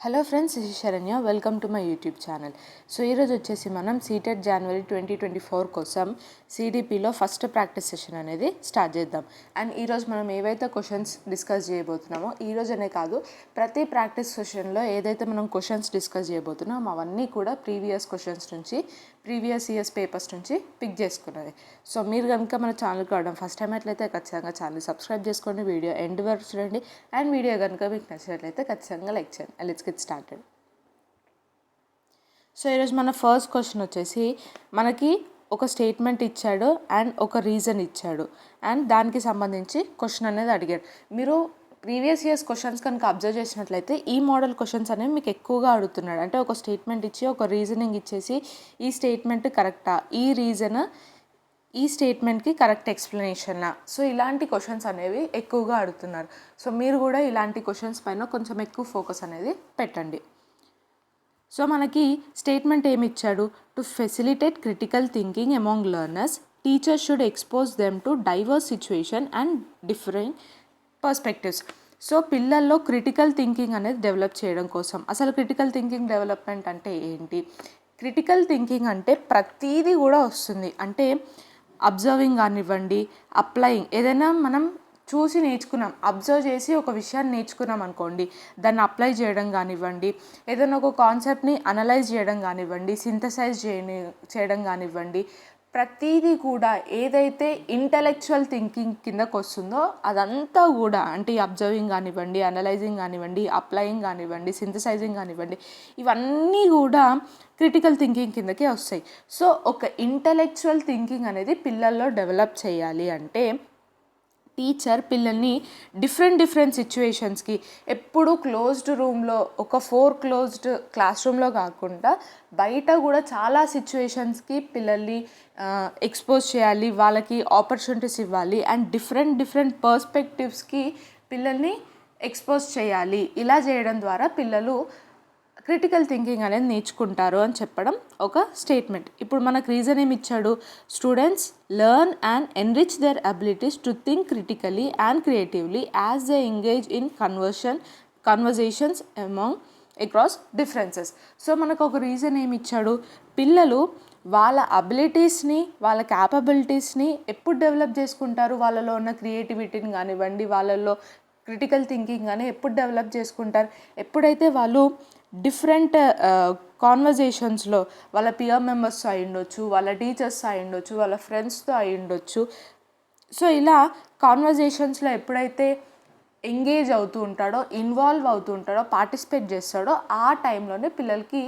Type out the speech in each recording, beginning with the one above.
Hello friends, this is Saranya. Welcome to my YouTube channel. So ఈరోజు వచ్చేసి మనం CTET జనవరి 2024 కోసం సిడిపిలో ఫస్ట్ ప్రాక్టీస్ సెషన్ అనేది స్టార్ట్ చేద్దాం. అండ్ ఈరోజు మనం ఏవైతే క్వశ్చన్స్ డిస్కస్ చేయబోతున్నామో ఈరోజనే కాదు, ప్రతి ప్రాక్టీస్ సెషన్లో ఏదైతే మనం క్వశ్చన్స్ డిస్కస్ చేయబోతున్నామో అవన్నీ కూడా ప్రీవియస్ క్వశ్చన్స్ నుంచి, ప్రీవియస్ ఇయర్స్ పేపర్స్ నుంచి పిక్ చేసుకున్నది. సో మీరు కనుక మన ఛానల్కి రావడం ఫస్ట్ టైం అట్లయితే ఖచ్చితంగా ఛానల్ సబ్స్క్రైబ్ చేసుకోండి, వీడియో ఎండ్ వరకు చూడండి. అండ్ వీడియో కనుక మీకు నచ్చినట్లయితే ఖచ్చితంగా లైక్ చేయండి. Let's get started. సో ఈరోజు మన ఫస్ట్ క్వశ్చన్ వచ్చేసి, మనకి ఒక స్టేట్మెంట్ ఇచ్చాడు అండ్ ఒక రీజన్ ఇచ్చాడు అండ్ దానికి సంబంధించి క్వశ్చన్ అనేది అడిగాడు. మీరు ప్రీవియస్ ఇయర్స్ క్వశ్చన్స్ కనుక అబ్జర్వ్ చేసినట్లయితే ఈ మోడల్ క్వశ్చన్స్ అనేవి మీకు ఎక్కువగా అడుగుతున్నాడు. అంటే ఒక స్టేట్మెంట్ ఇచ్చి ఒక రీజనింగ్ ఇచ్చేసి ఈ స్టేట్మెంట్ కరెక్టా, ఈ రీజన్ ఈ స్టేట్మెంట్కి కరెక్ట్ ఎక్స్ప్లెనేషనా, సో ఇలాంటి క్వశ్చన్స్ అనేవి ఎక్కువగా అడుగుతున్నారు. సో మీరు కూడా ఇలాంటి క్వశ్చన్స్ పైన కొంచెం ఎక్కువ ఫోకస్ అనేది పెట్టండి. సో మనకి స్టేట్మెంట్ ఏమి ఇచ్చాడు? To facilitate critical thinking among learners, teachers should expose them to divorce situation and different perspectives. So పిల్లల్లో క్రిటికల్ థింకింగ్ అనేది డెవలప్ చేయడం కోసం, అసలు క్రిటికల్ థింకింగ్ డెవలప్మెంట్ అంటే ఏంటి? క్రిటికల్ థింకింగ్ అంటే ప్రతీది కూడా వస్తుంది. అంటే అబ్జర్వింగ్ కానివ్వండి, అప్లయింగ్, ఏదైనా మనం చూసి నేర్చుకున్నాం, అబ్జర్వ్ చేసి ఒక విషయాన్ని నేర్చుకున్నాం అనుకోండి, దాన్ని అప్లై చేయడం కానివ్వండి, ఏదైనా ఒక కాన్సెప్ట్ని అనలైజ్ చేయడం కానివ్వండి, సింథసైజ్ చేయడం కానివ్వండి, ప్రతీది కూడా ఏదైతే ఇంటలెక్చువల్ థింకింగ్ కిందకు వస్తుందో అదంతా కూడా, అంటే ఈ అబ్జర్వింగ్ కానివ్వండి, అనలైజింగ్ కానివ్వండి, అప్లయింగ్ కానివ్వండి, సింథసైజింగ్ కానివ్వండి, ఇవన్నీ కూడా క్రిటికల్ థింకింగ్ కిందకే వస్తాయి. సో ఒక ఇంటలెక్చువల్ థింకింగ్ అనేది పిల్లల్లో డెవలప్ చేయాలి అంటే టీచర్ పిల్లల్ని డిఫరెంట్ సిచ్యువేషన్స్కి, ఎప్పుడు క్లోజ్డ్ రూమ్లో, ఒక 4 క్లోజ్డ్ క్లాస్ రూమ్లో కాకుండా బయట కూడా చాలా సిచ్యువేషన్స్కి పిల్లల్ని ఎక్స్పోజ్ చేయాలి, వాళ్ళకి ఆపర్చునిటీస్ ఇవ్వాలి అండ్ డిఫరెంట్ పర్స్పెక్టివ్స్కి పిల్లల్ని ఎక్స్పోజ్ చేయాలి. ఇలా చేయడం ద్వారా పిల్లలు క్రిటికల్ థింకింగ్ అనేది నేర్చుకుంటారు అని చెప్పడం ఒక స్టేట్మెంట్. ఇప్పుడు మనకు రీజన్ ఏమి ఇచ్చాడు? Students learn and enrich their abilities to think critically and creatively as they engage in conversations among across differences. So మనకు ఒక రీజన్ ఏమి ఇచ్చాడు? పిల్లలు వాళ్ళ అబిలిటీస్ని, వాళ్ళ క్యాపబిలిటీస్ని ఎప్పుడు డెవలప్ చేసుకుంటారు? వాళ్ళలో ఉన్న క్రియేటివిటీని కానివ్వండి, వాళ్ళల్లో క్రిటికల్ థింకింగ్ కానీ ఎప్పుడు డెవలప్ చేసుకుంటారు? ఎప్పుడైతే వాళ్ళు డిఫరెంట్ కాన్వర్జేషన్స్లో వాళ్ళ పియర్ మెంబర్స్తో అయి ఉండొచ్చు, వాళ్ళ టీచర్స్తో అయి ఉండొచ్చు, వాళ్ళ ఫ్రెండ్స్తో అయి ఉండొచ్చు. సో ఇలా కాన్వర్జేషన్స్లో ఎప్పుడైతే ఎంగేజ్ అవుతూ ఉంటాడో, ఇన్వాల్వ్ అవుతూ ఉంటాడో, పార్టిసిపేట్ చేస్తాడో ఆ టైంలోనే పిల్లలకి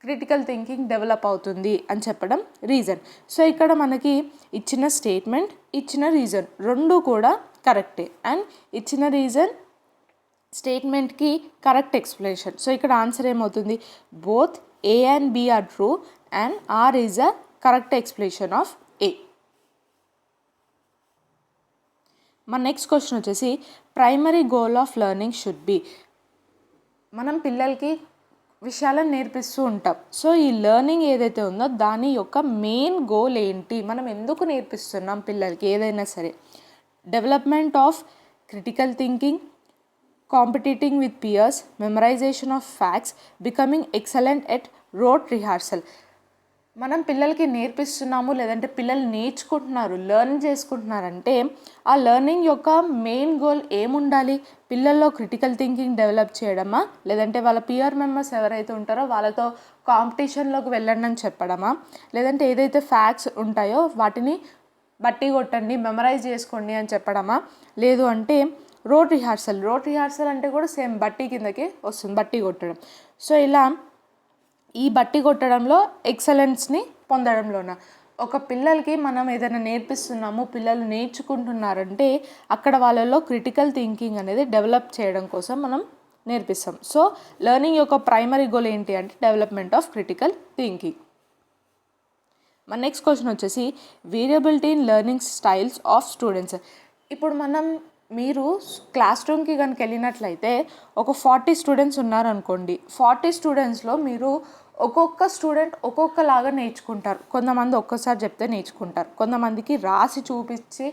క్రిటికల్ థింకింగ్ డెవలప్ అవుతుంది అని చెప్పడం రీజన్. సో ఇక్కడ మనకి ఇచ్చిన స్టేట్మెంట్, ఇచ్చిన రీజన్ రెండు కూడా కరెక్టే. అండ్ ఇచ్చిన రీజన్, స్టేట్మెంట్కి కరెక్ట్ ఎక్స్ప్లెనేషన్. సో ఇక్కడ ఆన్సర్ ఏమవుతుంది? Both A and B are true and R is a correct explanation of A. మన నెక్స్ట్ క్వశ్చన్ వచ్చేసి, primary goal of learning should be. మనం పిల్లలకి విషయాలను నేర్పిస్తూ ఉంటాం. సో ఈ లెర్నింగ్ ఏదైతే ఉందో దాని యొక్క మెయిన్ గోల్ ఏంటి? మనం ఎందుకు నేర్పిస్తున్నాం పిల్లలకి ఏదైనా సరే? Development of critical thinking, competing with peers, memorization of facts, becoming excellent at rote rehearsal. మనం పిల్లలకి నేర్పిస్తున్నాము, లేదంటే పిల్లలు నేర్చుకుంటున్నారు, లెర్న్ చేసుకుంటున్నారంటే ఆ లెర్నింగ్ యొక్క మెయిన్ గోల్ ఏముండాలి? పిల్లల్లో క్రిటికల్ థింకింగ్ డెవలప్ చేయడమా, లేదంటే వాళ్ళ పియర్ మెంబర్స్ ఎవరైతే ఉంటారో వాళ్ళతో కాంపిటీషన్లోకి వెళ్ళండి అని చెప్పడమా, లేదంటే ఏదైతే ఫ్యాక్ట్స్ ఉంటాయో వాటిని బట్టి కొట్టండి, మెమరైజ్ చేసుకోండి అని చెప్పడమా, లేదు అంటే రోట్ రిహార్సల్ అంటే కూడా సేమ్ బట్టి కిందకి వస్తుంది, బట్టి కొట్టడం. సో ఇలా ఈ బట్టి కొట్టడంలో ఎక్సలెన్స్ని పొందడంలోన ఒక పిల్లలకి మనం ఏదైనా నేర్పిస్తున్నాము, పిల్లలు నేర్చుకుంటున్నారంటే అక్కడ వాళ్ళలో క్రిటికల్ థింకింగ్ అనేది డెవలప్ చేయడం కోసం మనం నేర్పిస్తాం. సో లెర్నింగ్ యొక్క ప్రైమరీ గోల్ ఏంటి అంటే డెవలప్మెంట్ ఆఫ్ క్రిటికల్ థింకింగ్. మన నెక్స్ట్ క్వశ్చన్ వచ్చేసి, variability in learning styles of students. ఇప్పుడు మీరు క్లాస్ రూమ్కి కనుక వెళ్ళినట్లయితే ఒక 40 స్టూడెంట్స్ ఉన్నారనుకోండి, 40 స్టూడెంట్స్లో మీరు ఒక్కొక్క స్టూడెంట్ ఒక్కొక్కలాగా నేర్చుకుంటారు. కొంతమంది ఒక్కసారి చెప్తే నేర్చుకుంటారు, కొంతమందికి రాసి చూపించి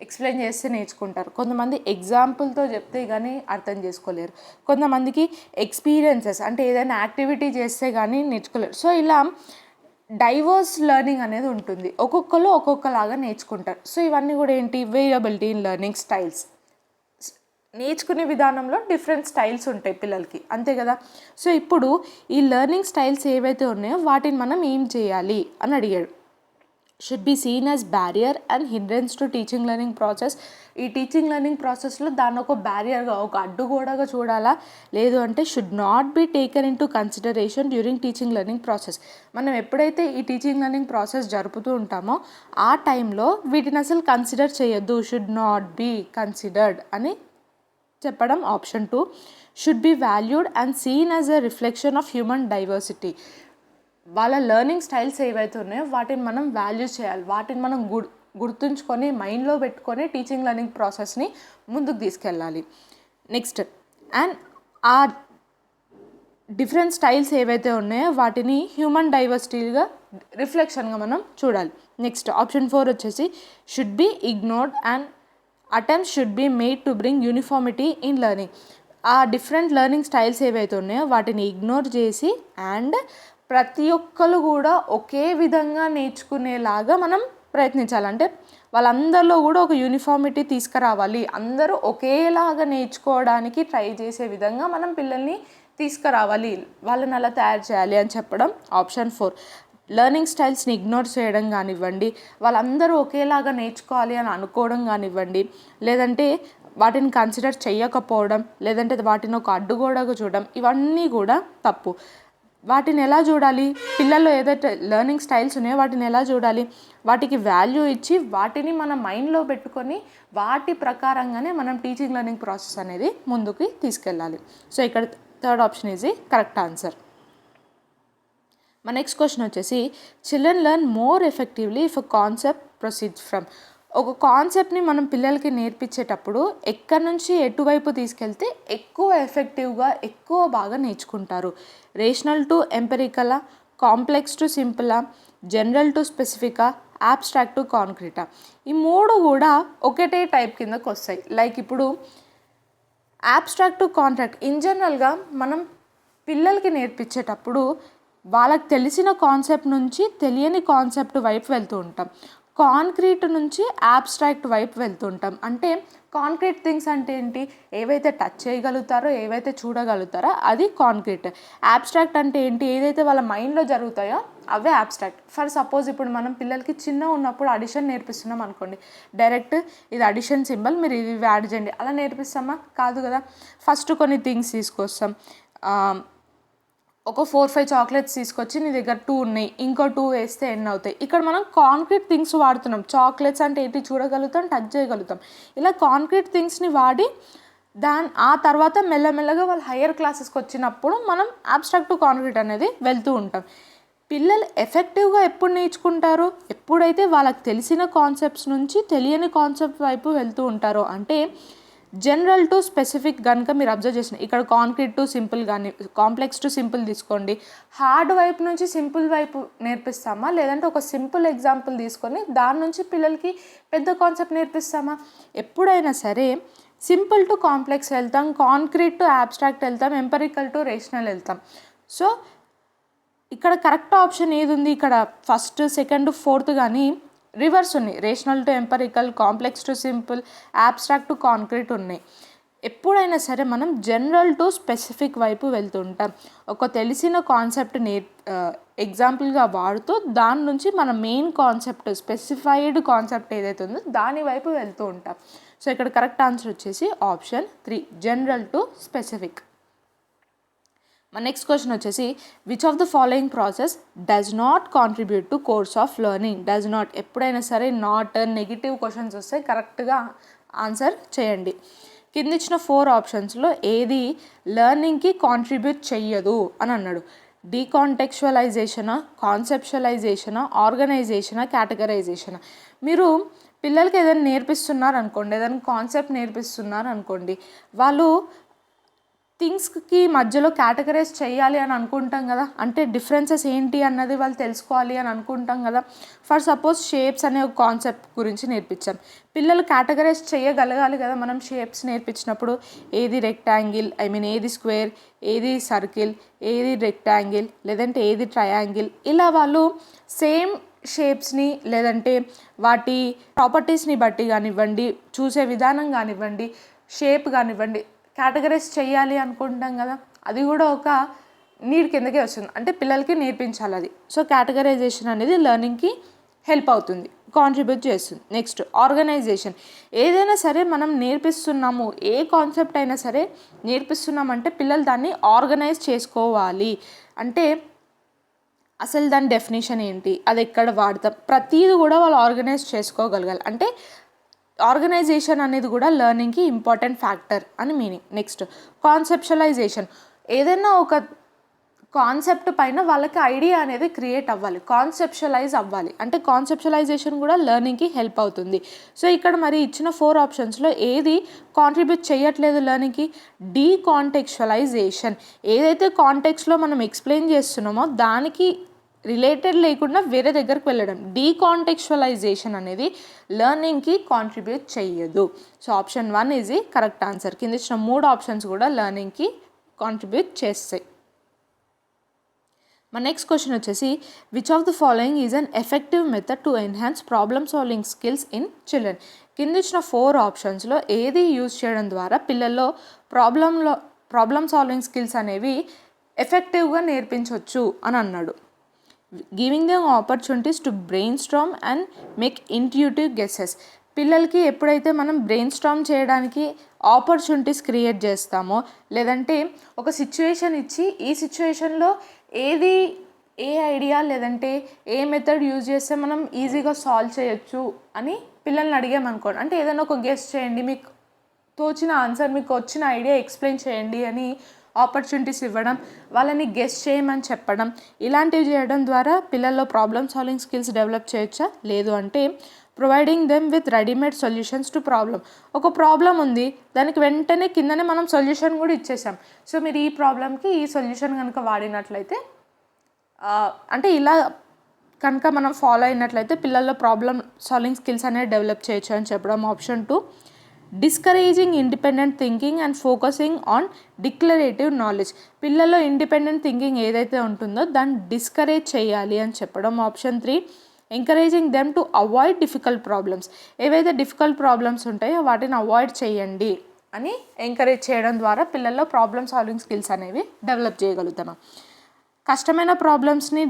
ఎక్స్ప్లెయిన్ చేస్తే నేర్చుకుంటారు, కొంతమంది ఎగ్జాంపుల్తో చెప్తే కానీ అర్థం చేసుకోలేరు, కొంతమందికి ఎక్స్పీరియన్సెస్ అంటే ఏదైనా యాక్టివిటీ చేస్తే కానీ నేర్చుకోలేరు. సో ఇలా డైవర్స్ లెర్నింగ్ అనేది ఉంటుంది, ఒక్కొక్కరు ఒక్కొక్కలాగా నేర్చుకుంటారు. సో ఇవన్నీ కూడా ఏంటి, వేరియబిలిటీ ఇన్ లెర్నింగ్ స్టైల్స్. నేర్చుకునే విధానంలో డిఫరెంట్ స్టైల్స్ ఉంటాయి పిల్లలకి, అంతే కదా. సో ఇప్పుడు ఈ లెర్నింగ్ స్టైల్స్ ఏవైతే ఉన్నాయో వాటిని మనం ఏం చేయాలి అని అడిగాడు. Should be seen as barrier and hindrance to teaching learning process. ఈ టీచింగ్ లెర్నింగ్ ప్రాసెస్లో దాన్ని ఒక బ్యారియర్గా, ఒక అడ్డుగోడగా చూడాలా, లేదు అంటే should not be taken in to consideration during teaching learning process. మనం ఎప్పుడైతే ఈ టీచింగ్ లెర్నింగ్ ప్రాసెస్ జరుపుతూ ఉంటామో ఆ టైంలో వీటిని అసలు కన్సిడర్ చేయొద్దు, షుడ్ నాట్ బి కన్సిడర్డ్ అని చెప్పడం. Option 2, should be valued and seen as a reflection of human diversity. వాళ్ళ లెర్నింగ్ స్టైల్స్ ఏవైతే ఉన్నాయో వాటిని మనం వాల్యూ చేయాలి, వాటిని మనం గుర్తుంచుకొని మైండ్లో పెట్టుకొని టీచింగ్ లెర్నింగ్ ప్రాసెస్ని ముందుకు తీసుకెళ్ళాలి. నెక్స్ట్, అండ్ ఆ డిఫరెంట్ స్టైల్స్ ఏవైతే ఉన్నాయో వాటిని హ్యూమన్ డైవర్సిటీగా రిఫ్లెక్షన్గా మనం చూడాలి. నెక్స్ట్ ఆప్షన్ 4 వచ్చేసి should be ignored and attempts should be made to bring uniformity in learning. ఆ డిఫరెంట్ లెర్నింగ్ స్టైల్స్ ఏవైతే ఉన్నాయో వాటిని ఇగ్నోర్ చేసి అండ్ ప్రతి ఒక్కరు కూడా ఒకే విధంగా నేర్చుకునేలాగా మనం ప్రయత్నించాలంటే వాళ్ళందరిలో కూడా ఒక యూనిఫార్మిటీ తీసుకురావాలి, అందరూ ఒకేలాగా నేర్చుకోవడానికి ట్రై చేసే విధంగా మనం పిల్లల్ని తీసుకురావాలి, వాళ్ళని అలా తయారు చేయాలి అని చెప్పడం. ఆప్షన్ 4, లెర్నింగ్ స్టైల్స్ని ఇగ్నోర్ చేయడం కానివ్వండి, వాళ్ళందరూ ఒకేలాగా నేర్చుకోవాలి అని అనుకోవడం కానివ్వండి, లేదంటే వాటిని కన్సిడర్ చేయకపోవడం, లేదంటే వాటిని ఒక అడ్డుగోడగా చూడడం, ఇవన్నీ కూడా తప్పు. వాటిని ఎలా చూడాలి, పిల్లల్లో ఏదైతే లెర్నింగ్ స్టైల్స్ ఉన్నాయో వాటిని ఎలా చూడాలి, వాటికి వాల్యూ ఇచ్చి వాటిని మన మైండ్లో పెట్టుకొని వాటి ప్రకారంగానే మనం టీచింగ్ లెర్నింగ్ ప్రాసెస్ అనేది ముందుకు తీసుకెళ్ళాలి. సో ఇక్కడ third option is the correct answer. మా నెక్స్ట్ క్వశ్చన్ వచ్చేసి children learn more effectively if a concept proceeds from. ఒక కాన్సెప్ట్ని మనం పిల్లలకి నేర్పించేటప్పుడు ఎక్కడి నుంచి ఎటువైపు తీసుకెళ్తే ఎక్కువ ఎఫెక్టివ్గా ఎక్కువ బాగా నేర్చుకుంటారు. రేషనల్ టు ఎంపెరికలా, కాంప్లెక్స్ టు సింపులా, జనరల్ టు స్పెసిఫికా, abstract టు కాంక్రీటా. ఈ మూడు కూడా ఒకటే టైప్ కిందకు వస్తాయి. లైక్ ఇప్పుడు abstract టు కాంట్రాక్ట్ ఇన్ జనరల్గా మనం పిల్లలకి నేర్పించేటప్పుడు వాళ్ళకి తెలిసిన కాన్సెప్ట్ నుంచి తెలియని కాన్సెప్ట్ వైపు వెళ్తూ ఉంటాం, కాంక్రీట్ నుంచి abstract వైపు వెళ్తుంటాం. అంటే కాంక్రీట్ థింగ్స్ అంటే ఏంటి, ఏవైతే టచ్ చేయగలుగుతారో ఏవైతే చూడగలుగుతారో అది కాంక్రీట్. abstract అంటే ఏంటి, ఏదైతే వాళ్ళ మైండ్లో జరుగుతాయో అవే abstract. ఫర్ సపోజ్ ఇప్పుడు మనం పిల్లలకి చిన్న ఉన్నప్పుడు అడిషన్ నేర్పిస్తున్నాం అనుకోండి, డైరెక్ట్ ఇది అడిషన్ సింబల్ మీరు ఇది యాడ్ చేయండి అలా నేర్పిస్తామా, కాదు కదా. ఫస్ట్ కొన్ని థింగ్స్ తీసుకొస్తాం, ఒక 4-5 చాక్లెట్స్ తీసుకొచ్చి నీ దగ్గర 2 ఉన్నాయి, ఇంకో 2 వేస్తే ఎన్ని అవుతాయి. ఇక్కడ మనం కాంక్రీట్ థింగ్స్ వాడుతున్నాం, చాక్లెట్స్ అంటే ఏంటి చూడగలుగుతాం, టచ్ చేయగలుగుతాం. ఇలా కాంక్రీట్ థింగ్స్ని వాడి ఆ తర్వాత మెల్లమెల్లగా వాళ్ళు హయ్యర్ క్లాసెస్కి వచ్చినప్పుడు మనం abstract టు కాంక్రీట్ అనేది వెళ్తూ ఉంటాం. పిల్లలు ఎఫెక్టివ్గా ఎప్పుడు నేర్చుకుంటారు, ఎప్పుడైతే వాళ్ళకి తెలిసిన కాన్సెప్ట్స్ నుంచి తెలియని కాన్సెప్ట్ వైపు వెళ్తూ ఉంటారో. అంటే జనరల్ టు స్పెసిఫిక్ కనుక మీరు అబ్జర్వ్ చేసిన ఇక్కడ కాంక్రీట్ టు సింపుల్ కానీ కాంప్లెక్స్ టు సింపుల్ తీసుకోండి, హార్డ్ వైపు నుంచి సింపుల్ వైపు నేర్పిస్తామా, లేదంటే ఒక సింపుల్ ఎగ్జాంపుల్ తీసుకొని దాని నుంచి పిల్లలకి పెద్ద కాన్సెప్ట్ నేర్పిస్తామా. ఎప్పుడైనా సరే సింపుల్ టు కాంప్లెక్స్ వెళ్తాం, కాంక్రీట్ టు abstract వెళ్తాం, ఎంపెరికల్ టు రేషనల్ వెళ్తాం. సో ఇక్కడ కరెక్ట్ ఆప్షన్ ఏది ఉంది, ఇక్కడ ఫస్ట్ సెకండ్ ఫోర్త్ కానీ రివర్స్ ఉన్నాయి, rational to empirical, complex to simple, abstract to concrete ఉన్నాయి. ఎప్పుడైనా సరే మనం జనరల్ టు స్పెసిఫిక్ వైపు వెళ్తుంటాం, ఒక తెలిసిన కాన్సెప్ట్ ఎగ్జాంపుల్గా వాడుతూ దాని నుంచి మన మెయిన్ కాన్సెప్ట్ స్పెసిఫైడ్ కాన్సెప్ట్ ఏదైతే ఉందో దాని వైపు వెళ్తూ ఉంటాం. సో ఇక్కడ కరెక్ట్ ఆన్సర్ వచ్చేసి ఆప్షన్ 3, జనరల్ టు స్పెసిఫిక్. మా నెక్స్ట్ క్వశ్చన్ వచ్చేసి which of the following process does not contribute to course of learning. Does not, ఎప్పుడైనా సరే నాట్ నెగిటివ్ క్వశ్చన్స్ వస్తే కరెక్ట్గా ఆన్సర్ చేయండి. కింద ఇచ్చిన 4 ఆప్షన్స్లో ఏది లెర్నింగ్కి కాంట్రిబ్యూట్ చెయ్యదు అని అన్నాడు. డీకాంటెక్చువలైజేషనా, కాన్సెప్చువలైజేషనా, ఆర్గనైజేషనా, కేటగరైజేషనా. మీరు పిల్లలకి ఏదైనా నేర్పిస్తున్నారు అనుకోండి, ఏదైనా కాన్సెప్ట్ నేర్పిస్తున్నారు అనుకోండి, వాళ్ళు థింగ్స్కి మధ్యలో కేటగరైజ్ చేయాలి అని అనుకుంటాం కదా, అంటే డిఫరెన్సెస్ ఏంటి అన్నది వాళ్ళు తెలుసుకోవాలి అని అనుకుంటాం కదా. ఫర్ సపోజ్ షేప్స్ అనే ఒక కాన్సెప్ట్ గురించి నేర్పించాం, పిల్లలు కేటగరైజ్ చేయగలగాలి కదా మనం షేప్స్ నేర్పించినప్పుడు. ఏది రెక్టాంగిల్, ఏది స్క్వేర్, ఏది సర్కిల్, ఏది రెక్టాంగిల్, లేదంటే ఏది ట్రయాంగిల్, ఇలా వాళ్ళు సేమ్ షేప్స్ని లేదంటే వాటి ప్రాపర్టీస్ని బట్టి కానివ్వండి, చూసే విధానం కానివ్వండి, షేప్ కానివ్వండి, కేటగరైజ్ చేయాలి అనుకుంటాం కదా, అది కూడా ఒక నీడ్ కిందకే వస్తుంది, అంటే పిల్లలకి నేర్పించాలి అది. సో కేటగరైజేషన్ అనేది లెర్నింగ్కి హెల్ప్ అవుతుంది, కాంట్రిబ్యూట్ చేస్తుంది. Next organisation. ఏదైనా సరే మనం నేర్పిస్తున్నాము, ఏ కాన్సెప్ట్ అయినా సరే నేర్పిస్తున్నామంటే పిల్లలు దాన్ని ఆర్గనైజ్ చేసుకోవాలి. అంటే అసలు దాని డెఫినేషన్ ఏంటి, అది ఎక్కడ వాడతాం, ప్రతీది కూడా వాళ్ళు ఆర్గనైజ్ చేసుకోగలగాలి. అంటే ఆర్గనైజేషన్ అనేది కూడా లెర్నింగ్కి ఇంపార్టెంట్ ఫ్యాక్టర్ అని మీనింగ్. నెక్స్ట్ కాన్సెప్షువలైజేషన్. ఏదైనా ఒక కాన్సెప్ట్ పైన వాళ్ళకి ఐడియా అనేది క్రియేట్ అవ్వాలి, కాన్సెప్షువలైజ్ అవ్వాలి. అంటే కాన్సెప్షువలైజేషన్ కూడా లెర్నింగ్కి హెల్ప్ అవుతుంది. సో ఇక్కడ మరి ఇచ్చిన 4 ఆప్షన్స్లో ఏది కాంట్రిబ్యూట్ చేయట్లేదు లెర్నింగ్కి? డీకాంటెక్చువలైజేషన్. ఏదైతే కాంటెక్స్లో మనం ఎక్స్ప్లెయిన్ చేస్తున్నామో దానికి రిలేటెడ్ లేకుండా వేరే దగ్గరకు వెళ్ళడం, డీకాంటెక్చువలైజేషన్ అనేది లెర్నింగ్కి కాంట్రిబ్యూట్ చెయ్యదు. So option 1 is the correct answer. కింద ఇచ్చిన 3 ఆప్షన్స్ కూడా లెర్నింగ్కి కాంట్రిబ్యూట్ చేస్తాయి. మా నెక్స్ట్ క్వశ్చన్ వచ్చేసి, which of the following is an effective method to enhance problem solving skills in children? కింద ఇచ్చిన 4 ఆప్షన్స్లో ఏది యూజ్ చేయడం ద్వారా పిల్లల్లో ప్రాబ్లమ్ సాల్వింగ్ స్కిల్స్ అనేవి ఎఫెక్టివ్గా నేర్పించవచ్చు అని అన్నాడు. Giving them opportunities to brain Storm and make intuitive guesses. పిల్లలకి ఎప్పుడైతే మనం బ్రెయిన్ స్టార్మ్ చేయడానికి ఆపర్చునిటీస్ క్రియేట్ చేస్తామో, లేదంటే ఒక సిచ్యువేషన్ ఇచ్చి ఈ సిచ్యువేషన్లో ఏ ఐడియా లేదంటే ఏ మెథడ్ యూజ్ చేస్తే మనం ఈజీగా సాల్వ్ చేయొచ్చు అని పిల్లల్ని అడిగామనుకోండి, అంటే ఏదైనా ఒక గెస్ చేయండి, మీకు తోచిన ఆన్సర్, మీకు వచ్చిన ఐడియా ఎక్స్ప్లెయిన్ చేయండి అని ఆపర్చునిటీస్ ఇవ్వడం, వాళ్ళని గెస్ చేయమని చెప్పడం, ఇలాంటివి చేయడం ద్వారా పిల్లల్లో ప్రాబ్లమ్ సాల్వింగ్ స్కిల్స్ డెవలప్ చేయొచ్చా? లేదు అంటే providing them with readymade solutions to problem. ఒక ప్రాబ్లం ఉంది, దానికి వెంటనే కిందనే మనం సొల్యూషన్ కూడా ఇచ్చేసాం. సో మీరు ఈ ప్రాబ్లమ్కి ఈ సొల్యూషన్ కనుక వాడినట్లయితే, అంటే ఇలా కనుక మనం ఫాలో అయినట్లయితే పిల్లల్లో ప్రాబ్లమ్ సాల్వింగ్ స్కిల్స్ అనేది డెవలప్ చేయొచ్చు అని చెప్పడం. Option 2, discouraging independent thinking and focusing on declarative knowledge. పిల్లల్లో ఇండిపెండెంట్ థింకింగ్ ఏదైతే ఉంటుందో దాన్ని డిస్కరేజ్ చేయాలి అని చెప్పడం. Option 3, encouraging them to avoid difficult problems. ఏవైతే డిఫికల్ట్ ప్రాబ్లమ్స్ ఉంటాయో వాటిని అవాయిడ్ చేయండి అని ఎంకరేజ్ చేయడం ద్వారా పిల్లల్లో ప్రాబ్లమ్ సాల్వింగ్ స్కిల్స్ అనేవి డెవలప్ చేయగలుగుతాం. కష్టమైన ప్రాబ్లమ్స్ని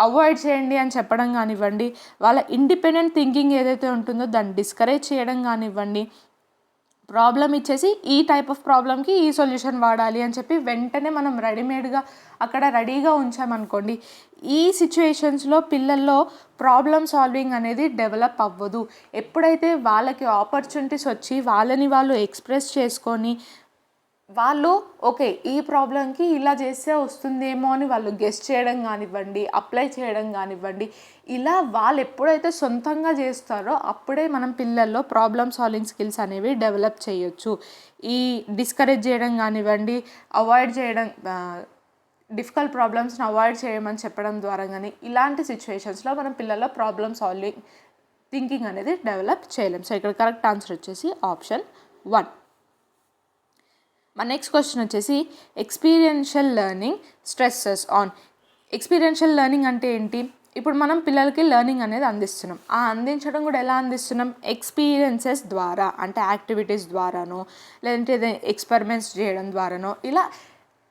అవాయిడ్ చేయండి అని చెప్పడం కానివ్వండి, వాళ్ళ ఇండిపెండెంట్ థింకింగ్ ఏదైతే ఉంటుందో దాన్ని డిస్కరేజ్ చేయడం కానివ్వండి, ప్రాబ్లం ఇచ్చేసి ఈ టైప్ ఆఫ్ ప్రాబ్లమ్కి ఈ సొల్యూషన్ వాడాలి అని చెప్పి వెంటనే మనం రెడీమేడ్గా అక్కడ రెడీగా ఉంచామనుకోండి, ఈ సిచ్యువేషన్స్లో పిల్లల్లో ప్రాబ్లమ్ సాల్వింగ్ అనేది డెవలప్ అవ్వదు. ఎప్పుడైతే వాళ్ళకి ఆపర్చునిటీస్ వచ్చి వాళ్ళని వాళ్ళు ఎక్స్ప్రెస్ చేసుకొని వాళ్ళు ఓకే ఈ ప్రాబ్లంకి ఇలా చేస్తే వస్తుందేమో అని వాళ్ళు గెస్ చేయడం కానివ్వండి, అప్లై చేయడం కానివ్వండి, ఇలా వాళ్ళు ఎప్పుడైతే సొంతంగా చేస్తారో అప్పుడే మనం పిల్లల్లో ప్రాబ్లమ్ సాల్వింగ్ స్కిల్స్ అనేవి డెవలప్ చేయొచ్చు. ఈ డిస్కరేజ్ చేయడం కానివ్వండి, అవాయిడ్ చేయడం, డిఫికల్ట్ ప్రాబ్లమ్స్ని అవాయిడ్ చేయమని చెప్పడం ద్వారా కానీ ఇలాంటి సిచ్యువేషన్స్లో మనం పిల్లల్లో ప్రాబ్లమ్ సాల్వింగ్ థింకింగ్ అనేది డెవలప్ చేయలేం. సో ఇక్కడ కరెక్ట్ ఆన్సర్ వచ్చేసి ఆప్షన్ 1. మా నెక్స్ట్ క్వశ్చన్ వచ్చేసి, experiential learning stresses on. Experiential learning అంటే ఏంటి? ఇప్పుడు మనం పిల్లలకి లెర్నింగ్ అనేది అందిస్తున్నాం. ఆ అందించడం కూడా ఎలా అందిస్తున్నాం? ఎక్స్పీరియన్సెస్ ద్వారా, అంటే యాక్టివిటీస్ ద్వారానో లేదంటే ఎక్స్పెరిమెంట్స్ చేయడం ద్వారానో, ఇలా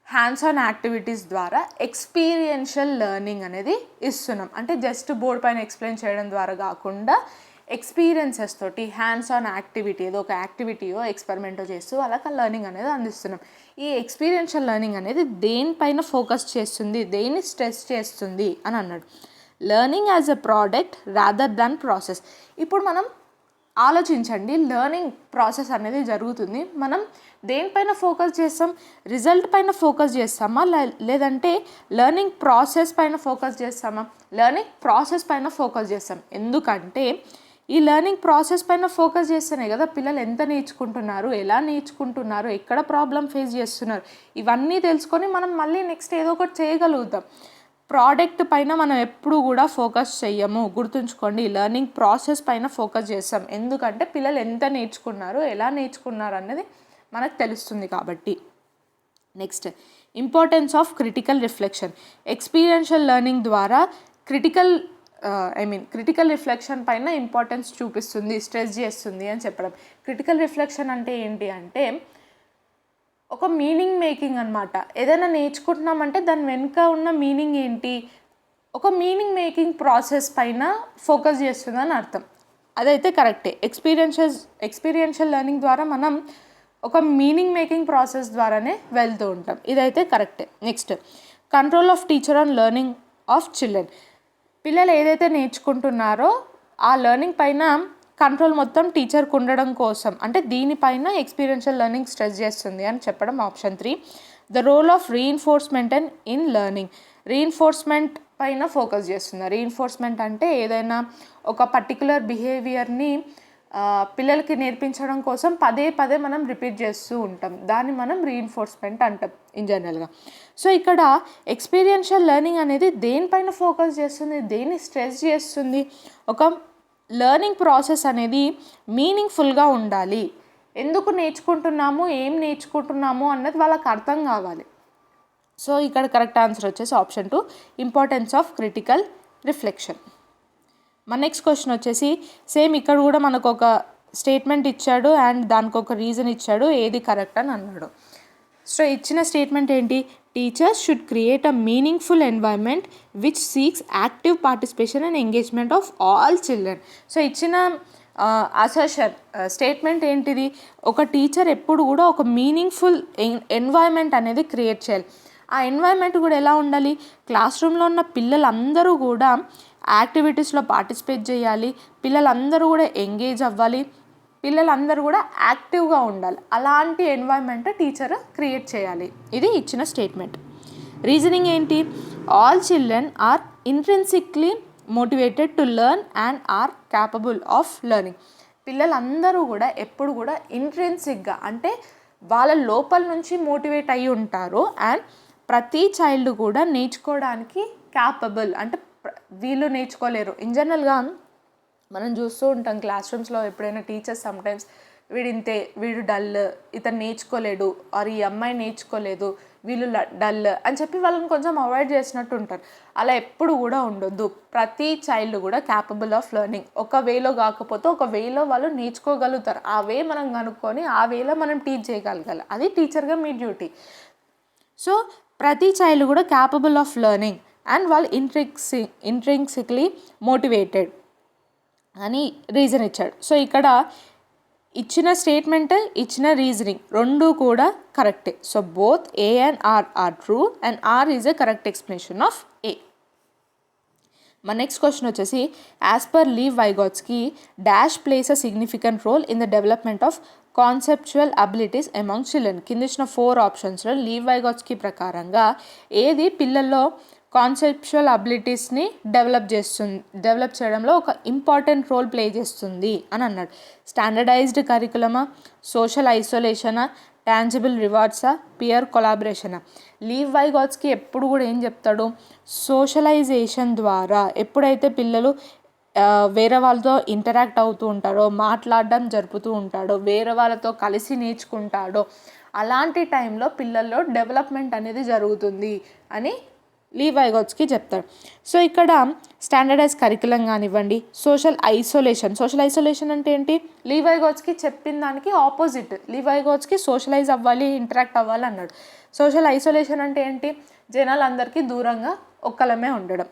హ్యాండ్స్ ఆన్ యాక్టివిటీస్ ద్వారా ఎక్స్పీరియన్షియల్ లెర్నింగ్ అనేది ఇస్తున్నాం. అంటే జస్ట్ బోర్డ్ పైన ఎక్స్ప్లెయిన్ చేయడం ద్వారా కాకుండా ఎక్స్పీరియన్సెస్ తోటి హ్యాండ్స్ ఆన్ యాక్టివిటీ, ఏదో ఒక యాక్టివిటీయో ఎక్స్పెరిమెంటో చేస్తూ అలా లెర్నింగ్ అనేది అందిస్తున్నాం. ఈ ఎక్స్పీరియన్షియల్ లెర్నింగ్ అనేది దేనిపైన ఫోకస్ చేస్తుంది, దేన్ని స్ట్రెస్ చేస్తుంది అని అన్నాడు. Learning as a product rather than process. ఇప్పుడు మనం ఆలోచించండి, లెర్నింగ్ ప్రాసెస్ అనేది జరుగుతుంది, మనం దేనిపైన ఫోకస్ చేస్తాం? రిజల్ట్ పైన ఫోకస్ చేస్తామా లేదంటే లెర్నింగ్ ప్రాసెస్ పైన ఫోకస్ చేస్తామా? లెర్నింగ్ ప్రాసెస్ పైన ఫోకస్ చేస్తాం. ఎందుకంటే ఈ లెర్నింగ్ ప్రాసెస్ పైన ఫోకస్ చేస్తేనే కదా పిల్లలు ఎంత నేర్చుకుంటున్నారు, ఎలా నేర్చుకుంటున్నారు, ఎక్కడ ప్రాబ్లం ఫేస్ చేస్తున్నారు, ఇవన్నీ తెలుసుకొని మనం మళ్ళీ నెక్స్ట్ ఏదో ఒకటి చేయగలుగుతాం. ప్రోడక్ట్ పైన మనం ఎప్పుడు కూడా ఫోకస్ చెయ్యము, గుర్తుంచుకోండి. లెర్నింగ్ ప్రాసెస్ పైన ఫోకస్ చేస్తాం, ఎందుకంటే పిల్లలు ఎంత నేర్చుకున్నారు, ఎలా నేర్చుకున్నారు అనేది మనకు తెలుస్తుంది కాబట్టి. Next, importance of critical reflection. Experiential learning ద్వారా క్రిటికల్ రిఫ్లెక్షన్ పైన ఇంపార్టెన్స్ చూపిస్తుంది, స్ట్రెస్ చేస్తుంది అని చెప్పడం. క్రిటికల్ రిఫ్లెక్షన్ అంటే ఏంటి అంటే ఒక మీనింగ్ మేకింగ్ అనమాట. ఏదైనా నేర్చుకుంటున్నామంటే దాని వెనుక ఉన్న మీనింగ్ ఏంటి, ఒక మీనింగ్ మేకింగ్ ప్రాసెస్ పైన ఫోకస్ చేస్తుందని అర్థం. అదైతే కరెక్టే. ఎక్స్పీరియన్షియల్ లెర్నింగ్ ద్వారా మనం ఒక మీనింగ్ మేకింగ్ ప్రాసెస్ ద్వారానే వెళ్తూ ఉంటాం, ఇదైతే కరెక్టే. Next, control of teacher on learning of children. పిల్లలు ఏదైతే నేర్చుకుంటున్నారో ఆ లెర్నింగ్ పైన కంట్రోల్ మొత్తం టీచర్కి ఉండడం కోసం, అంటే దీనిపైన ఎక్స్పీరియన్షియల్ లెర్నింగ్ స్ట్రెస్ చేస్తుంది అని చెప్పడం. Option 3, the role of reinforcement and in learning. Reinforcement పైన ఫోకస్ చేస్తుంది. రీఇన్ఫోర్స్మెంట్ అంటే ఏదైనా ఒక పర్టికులర్ బిహేవియర్ని పిల్లలకి నేర్పించడం కోసం పదే పదే మనం రిపీట్ చేస్తూ ఉంటాం, దాన్ని మనం రీఇన్ఫోర్స్మెంట్ అంటాం ఇన్ జనరల్గా. సో ఇక్కడ ఎక్స్పీరియన్షియల్ లెర్నింగ్ అనేది దేనిపైన ఫోకస్ చేస్తుంది, దేన్ని స్ట్రెస్ చేస్తుంది, ఒక లెర్నింగ్ ప్రాసెస్ అనేది మీనింగ్ఫుల్గా ఉండాలి, ఎందుకు నేర్చుకుంటున్నాము, ఏం నేర్చుకుంటున్నాము అన్నది వాళ్ళకి అర్థం కావాలి. సో ఇక్కడ కరెక్ట్ ఆన్సర్ వచ్చేసి option 2, importance of critical reflection. మన నెక్స్ట్ క్వశ్చన్ వచ్చేసి సేమ్ ఇక్కడ కూడా మనకు ఒక స్టేట్మెంట్ ఇచ్చాడు అండ్ దానికి ఒక రీజన్ ఇచ్చాడు, ఏది కరెక్ట్ అని అన్నాడు. సో ఇచ్చిన స్టేట్మెంట్ ఏంటి, teachers should create a meaningful environment which seeks active participation and engagement of all children. So ఇచ్చిన అసర్షన్ స్టేట్మెంట్ ఏంటిది, ఒక టీచర్ ఎప్పుడు కూడా ఒక మీనింగ్ఫుల్ ఎన్వైర్న్మెంట్ అనేది క్రియేట్ చేయాలి. ఆ ఎన్వైర్న్మెంట్ కూడా ఎలా ఉండాలి, క్లాస్ రూమ్లో ఉన్న పిల్లలందరూ కూడా యాక్టివిటీస్లో పార్టిసిపేట్ చేయాలి, పిల్లలందరూ కూడా ఎంగేజ్ అవ్వాలి, పిల్లలందరూ కూడా యాక్టివ్గా ఉండాలి. అలాంటి ఎన్వైర్న్మెంట్ టీచర్ క్రియేట్ చేయాలి, ఇది ఇచ్చిన స్టేట్మెంట్. రీజనింగ్ ఏంటి, all children are intrinsically motivated to learn and are capable of learning. పిల్లలందరూ కూడా ఎప్పుడు కూడా ఇంట్రిన్సిక్గా అంటే వాళ్ళ లోపల నుంచి మోటివేట్ అయ్యి ఉంటారు, అండ్ ప్రతి చైల్డ్ కూడా నేర్చుకోవడానికి క్యాపబుల్, అంటే వీళ్ళు నేర్చుకోలేరు. ఇన్ జనరల్గా మనం చూస్తూ ఉంటాం క్లాస్ రూమ్స్లో ఎప్పుడైనా టీచర్స్ సమ్టైమ్స్ వీడు డల్, ఇతను నేర్చుకోలేడు, ఆర్ ఈ అమ్మాయి నేర్చుకోలేదు, వీళ్ళు డల్ అని చెప్పి వాళ్ళని కొంచెం అవాయిడ్ చేసినట్టు ఉంటారు. అలా ఎప్పుడు కూడా ఉండొద్దు. ప్రతి చైల్డ్ కూడా క్యాపబుల్ ఆఫ్ లెర్నింగ్. ఒక వేలో కాకపోతే ఒక వేలో వాళ్ళు నేర్చుకోగలుగుతారు. ఆ వే మనం కనుక్కొని ఆ వేలో మనం టీచ్ చేయగలగాలి, అది టీచర్గా మీ డ్యూటీ. సో ప్రతి చైల్డ్ కూడా క్యాపబుల్ ఆఫ్ లెర్నింగ్ అండ్ వాళ్ళు ఇంట్రిన్సిక్లీ మోటివేటెడ్ అని రీజన్ ఇచ్చాడు. సో ఇక్కడ ఇచ్చిన స్టేట్మెంట్, ఇచ్చిన రీజనింగ్ రెండు కూడా కరెక్టే. So both A and R are true and R is a correct explanation of A. మన నెక్స్ట్ క్వశ్చన్ వచ్చేసి as per Lev Vygotsky dash plays a significant role in the development of conceptual abilities among children. కింద ఇచ్చిన 4 ఆప్షన్స్లో leave Vygotsky ప్రకారంగా ఏది పిల్లల్లో conceptual అబిలిటీస్ని develop చేయడంలో ఒక ఇంపార్టెంట్ రోల్ ప్లే చేస్తుంది అని అన్నాడు. స్టాండర్డైజ్డ్ కరికులమా, సోషల్ ఐసోలేషనా, టాంజిబుల్ రివార్డ్సా, పియర్ కొలాబరేషనా. లీవ్ వైగోట్స్కీ ఎప్పుడు కూడా ఏం చెప్తాడు, సోషలైజేషన్ ద్వారా ఎప్పుడైతే పిల్లలు వేరే వాళ్ళతో ఇంటరాక్ట్ అవుతూ ఉంటాడో, మాట్లాడడం జరుపుతూ ఉంటాడో, వేరే వాళ్ళతో కలిసి నేర్చుకుంటాడో, అలాంటి టైంలో పిల్లల్లో డెవలప్మెంట్ అనేది జరుగుతుంది అని లీవ్ వైగోట్స్కీ చెప్తాడు. సో ఇక్కడ స్టాండర్డైజ్ కరికులం కానివ్వండి, సోషల్ ఐసోలేషన్ అంటే ఏంటి, లీవ్ వైగోట్స్కీ చెప్పిన దానికి ఆపోజిట్. లీవ్ వైగోట్స్కీ సోషలైజ్ అవ్వాలి, ఇంటరాక్ట్ అవ్వాలి అన్నాడు. సోషల్ ఐసోలేషన్ అంటే ఏంటి, జనాలందరికీ దూరంగా ఒక్కలమే ఉండడం.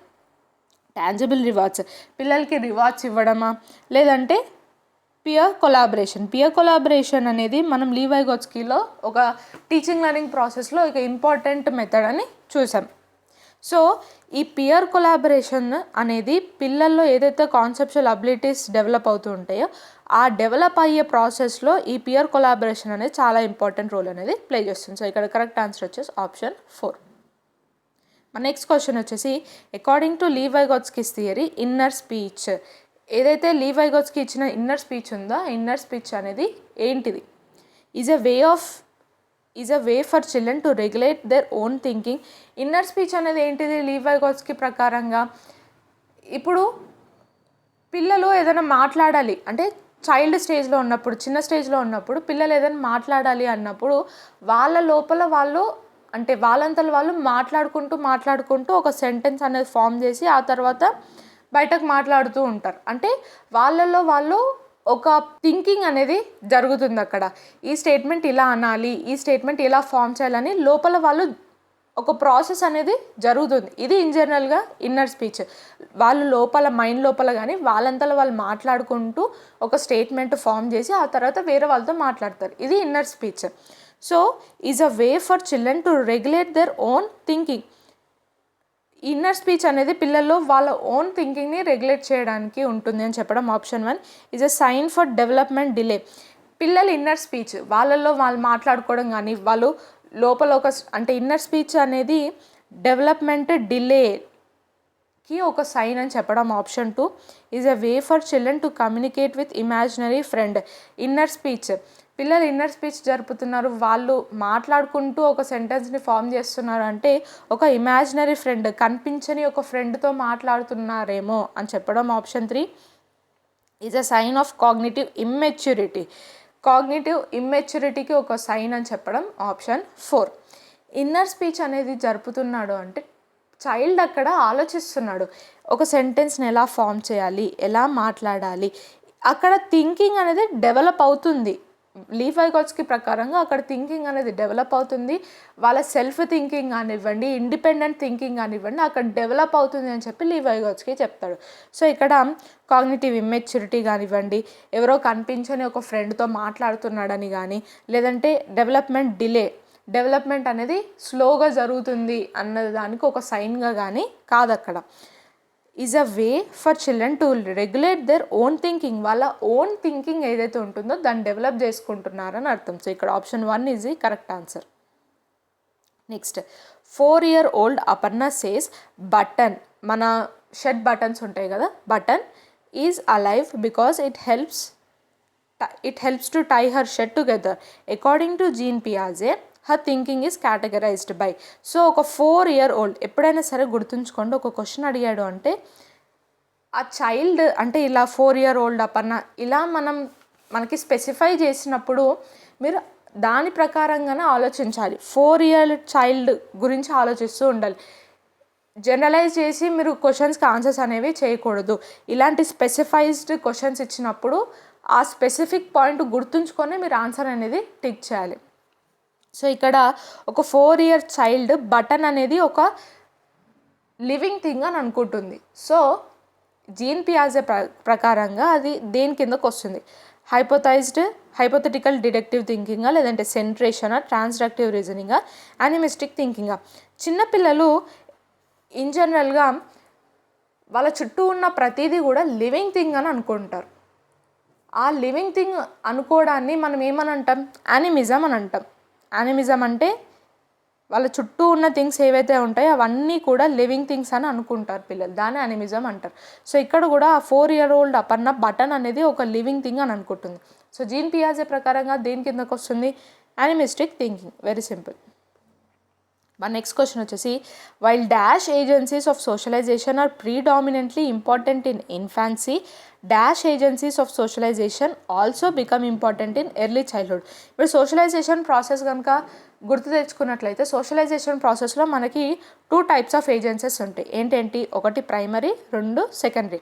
టాంజిబుల్ రివార్డ్స్, పిల్లలకి రివార్డ్స్ ఇవ్వడమా, లేదంటే పియర్ కొలాబరేషన్ అనేది మనం లీవ్ వైగోట్స్కీలో ఒక టీచింగ్ లెర్నింగ్ ప్రాసెస్లో ఒక ఇంపార్టెంట్ మెథడ్ అని చూసాం. సో ఈ పియర్ కొలాబరేషన్ అనేది పిల్లల్లో ఏదైతే కాన్సెప్చువల్ అబిలిటీస్ డెవలప్ అవుతూ ఉంటాయో ఆ డెవలప్ అయ్యే ప్రాసెస్లో ఈ పియర్ కొలాబరేషన్ అనేది చాలా ఇంపార్టెంట్ రోల్ అనేది ప్లే చేస్తుంది. సో ఇక్కడ కరెక్ట్ ఆన్సర్ వచ్చేసి ఆప్షన్ 4. మన నెక్స్ట్ క్వశ్చన్ వచ్చేసి according to Lev Vygotsky's theory inner speech ఏదైతే లీ వైగోట్స్కి ఇచ్చిన ఇన్నర్ స్పీచ్ ఉందో ఇన్నర్ స్పీచ్ అనేది ఏంటిది? Is a way for children to regulate their own thinking. Inner speech అనేది ఏంటిది లీ వైగోట్స్కి ప్రకారంగా? ఇప్పుడు పిల్లలు ఏదైనా మాట్లాడాలి అంటే చైల్డ్ స్టేజ్లో ఉన్నప్పుడు, చిన్న స్టేజ్లో ఉన్నప్పుడు పిల్లలు ఏదైనా మాట్లాడాలి అన్నప్పుడు వాళ్ళ లోపల వాళ్ళు అంటే వాళ్ళంతలో వాళ్ళు మాట్లాడుకుంటూ ఒక సెంటెన్స్ అనేది ఫామ్ చేసి ఆ తర్వాత బయటకు మాట్లాడుతూ ఉంటారు. అంటే వాళ్ళల్లో వాళ్ళు ఒక థింకింగ్ అనేది జరుగుతుంది అక్కడ. ఈ స్టేట్మెంట్ ఇలా అనాలి, ఈ స్టేట్మెంట్ ఇలా ఫామ్ చేయాలని లోపల వాళ్ళు ఒక ప్రాసెస్ అనేది జరుగుతుంది. ఇది ఇన్ జనరల్గా ఇన్నర్ స్పీచ్. వాళ్ళు లోపల మైండ్ లోపల కానీ వాళ్ళంతలో వాళ్ళు మాట్లాడుకుంటూ ఒక స్టేట్మెంట్ ఫామ్ చేసి ఆ తర్వాత వేరే వాళ్ళతో మాట్లాడతారు. ఇది inner speech. So is a way for children to regulate their own thinking. Inner speech అనేది పిల్లల్లో వాళ్ళ ఓన్ థింకింగ్ని రెగ్యులేట్ చేయడానికి ఉంటుంది అని చెప్పడం. Option 1 is a sign for development delay. పిల్లలు ఇన్నర్ స్పీచ్ వాళ్ళల్లో వాళ్ళు మాట్లాడుకోవడం కానీ వాళ్ళు లోపల అంటే ఇన్నర్ స్పీచ్ అనేది డెవలప్మెంట్ డిలేకి ఒక సైన్ అని చెప్పడం. Option 2 is a way for children to communicate with imaginary friend. Inner speech పిల్లలు ఇన్నర్ స్పీచ్ జరుపుతున్నారు, వాళ్ళు మాట్లాడుకుంటూ ఒక సెంటెన్స్ని ఫామ్ చేస్తున్నారు అంటే ఒక ఇమాజినరీ ఫ్రెండ్, కనిపించని ఒక ఫ్రెండ్తో మాట్లాడుతున్నారేమో అని చెప్పడం. Option 3 is a sign of cognitive immaturity. Cognitive ఇమ్మెచ్యూరిటీకి ఒక సైన్ అని చెప్పడం. ఆప్షన్ 4 ఇన్నర్ స్పీచ్ అనేది జరుపుతున్నాడు అంటే చైల్డ్ అక్కడ ఆలోచిస్తున్నాడు, ఒక సెంటెన్స్ని ఎలా ఫామ్ చేయాలి, ఎలా మాట్లాడాలి, అక్కడ థింకింగ్ అనేది డెవలప్ అవుతుంది. లీ వైగోట్స్కి ప్రకారంగా అక్కడ థింకింగ్ అనేది డెవలప్ అవుతుంది. వాళ్ళ సెల్ఫ్ థింకింగ్ కానివ్వండి, ఇండిపెండెంట్ థింకింగ్ కానివ్వండి అక్కడ డెవలప్ అవుతుంది అని చెప్పి లీ వైగోట్స్కి చెప్తాడు. సో ఇక్కడ కాగ్నిటివ్ ఇమ్మెచ్యూరిటీ కానివ్వండి, ఎవరో కనిపించని ఒక ఫ్రెండ్తో మాట్లాడుతున్నాడని కానీ, లేదంటే డెవలప్మెంట్ అనేది స్లోగా జరుగుతుంది అన్నది దానికి ఒక సైన్గా కానీ కాదు. అక్కడ is a way for children to regulate their own thinking. వాళ్ళ ఓన్ థింకింగ్ ఏదైతే ఉంటుందో దాన్ని డెవలప్ చేసుకుంటున్నారని అర్థం. సో ఇక్కడ option 1 is the correct answer. Next 4-year-old Aparna says button. మన షర్ట్ బటన్స్ ఉంటాయి కదా, button is alive because it helps to tie her shirt together. According to Jean పియాజే her thinking is categorized by. So ఒక 4-year-old ఎప్పుడైనా సరే గుర్తుంచుకోండి, ఒక question అడిగాడు అంటే ఆ చైల్డ్ అంటే ఇలా 4-year-old అపర్ణ ఇలా మనకి స్పెసిఫై చేసినప్పుడు మీరు దాని ప్రకారంగానే ఆలోచించాలి. 4-year చైల్డ్ గురించి ఆలోచిస్తూ ఉండాలి. జనరలైజ్ చేసి మీరు క్వశ్చన్స్కి ఆన్సర్స్ అనేవి చేయకూడదు. ఇలాంటి స్పెసిఫైజ్డ్ క్వశ్చన్స్ ఇచ్చినప్పుడు ఆ స్పెసిఫిక్ పాయింట్ గుర్తుంచుకొని మీరు ఆన్సర్ అనేది టిక్ చేయాలి. సో ఇక్కడ ఒక 4-year చైల్డ్ బటన్ అనేది ఒక లివింగ్ థింగ్ అని అనుకుంటుంది. సో జీన్ పియాజే ప్రకారంగా అది దేని కిందకు వస్తుంది? హైపోథెటికల్ డిడక్టివ్ థింకింగా, లేదంటే సెంట్రేషనా, ట్రాన్స్డక్టివ్ రీజనింగా, యానిమిస్టిక్ థింకింగా. చిన్నపిల్లలు ఇన్ జనరల్గా వాళ్ళ చుట్టూ ఉన్న ప్రతిదీ కూడా లివింగ్ థింగ్ అని అనుకుంటారు. ఆ లివింగ్ థింగ్ అనుకోవడాన్ని మనం ఏమని అంటాం? యానిమిజం అని అంటాం. యానిమిజం అంటే వాళ్ళ చుట్టూ ఉన్న థింగ్స్ ఏవైతే ఉంటాయో అవన్నీ కూడా లివింగ్ థింగ్స్ అని అనుకుంటారు పిల్లలు, దాన్ని యానిమిజం అంటారు. సో ఇక్కడ కూడా ఆ 4-year-old అపర్ణ బటన్ అనేది ఒక లివింగ్ థింగ్ అని అనుకుంటుంది. సో జీన్ పియాజే ప్రకారంగా దేని కిందకు వస్తుంది? Animistic thinking. Very simple. మన నెక్స్ట్ క్వశ్చన్ వచ్చేసి while dash agencies of socialization are predominantly important in infancy, dash agencies of socialization also become important in early childhood. ఇప్పుడు సోషలైజేషన్ ప్రాసెస్ కనుక గుర్తు తెచ్చుకున్నట్లయితే సోషలైజేషన్ ప్రాసెస్లో మనకి 2 types ఆఫ్ ఏజెన్సీస్ ఉంటాయి. ఏంటేంటి? ఒకటి ప్రైమరీ, 2 సెకండరీ.